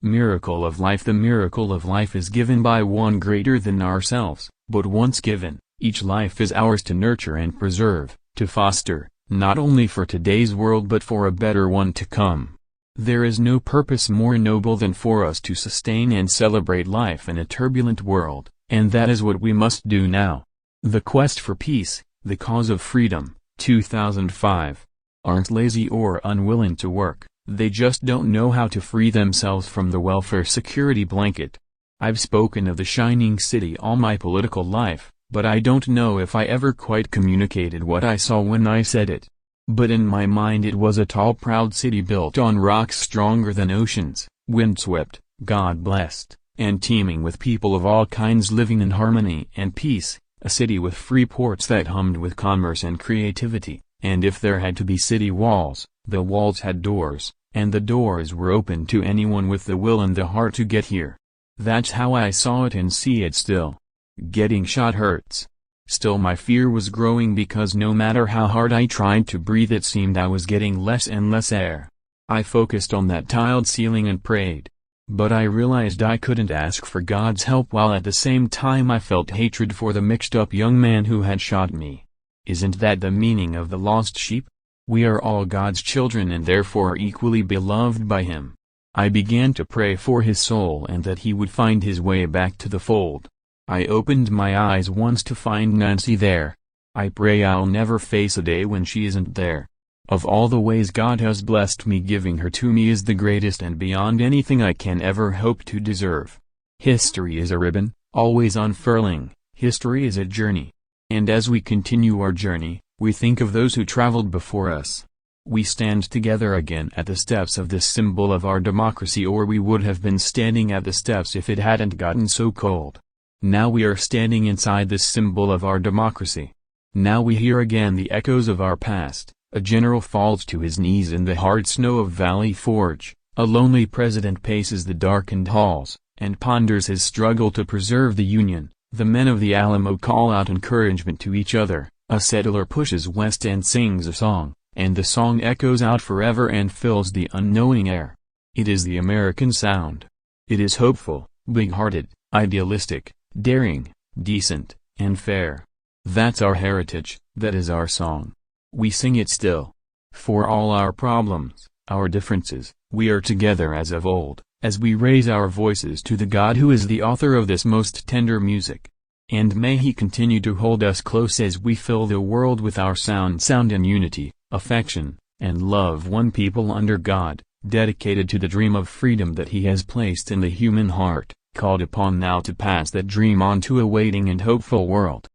Miracle of life. The miracle of life is given by one greater than ourselves, but once given, each life is ours to nurture and preserve, to foster, not only for today's world but for a better one to come. There is no purpose more noble than for us to sustain and celebrate life in a turbulent world, and that is what we must do now. The quest for peace, the cause of freedom. 2005. Aren't lazy or unwilling to work, they just don't know how to free themselves from the welfare security blanket. I've spoken of the shining city all my political life, but I don't know if I ever quite communicated what I saw when I said it. But in my mind it was a tall proud city built on rocks stronger than oceans, windswept, God-blessed, and teeming with people of all kinds living in harmony and peace, a city with free ports that hummed with commerce and creativity, and if there had to be city walls, the walls had doors, and the doors were open to anyone with the will and the heart to get here. That's how I saw it and see it still. Getting shot hurts. Still my fear was growing because no matter how hard I tried to breathe it seemed I was getting less and less air. I focused on that tiled ceiling and prayed. But I realized I couldn't ask for God's help while at the same time I felt hatred for the mixed-up young man who had shot me. Isn't that the meaning of the lost sheep? We are all God's children and therefore equally beloved by Him. I began to pray for his soul and that he would find his way back to the fold. I opened my eyes once to find Nancy there. I pray I'll never face a day when she isn't there. Of all the ways God has blessed me, giving her to me is the greatest and beyond anything I can ever hope to deserve. History is a ribbon, always unfurling. History is a journey. And as we continue our journey, we think of those who traveled before us. We stand together again at the steps of this symbol of our democracy, or we would have been standing at the steps if it hadn't gotten so cold. Now we are standing inside this symbol of our democracy. Now we hear again the echoes of our past. A general falls to his knees in the hard snow of Valley Forge, a lonely president paces the darkened halls, and ponders his struggle to preserve the Union. The men of the Alamo call out encouragement to each other, a settler pushes west and sings a song, and the song echoes out forever and fills the unknowing air. It is the American sound. It is hopeful, big-hearted, idealistic, daring, decent, and fair. That's our heritage, that is our song. We sing it still. For all our problems, our differences, we are together as of old, as we raise our voices to the God who is the author of this most tender music. And may He continue to hold us close as we fill the world with our sound and unity, affection, and love, one people under God, dedicated to the dream of freedom that He has placed in the human heart, called upon now to pass that dream on to a waiting and hopeful world.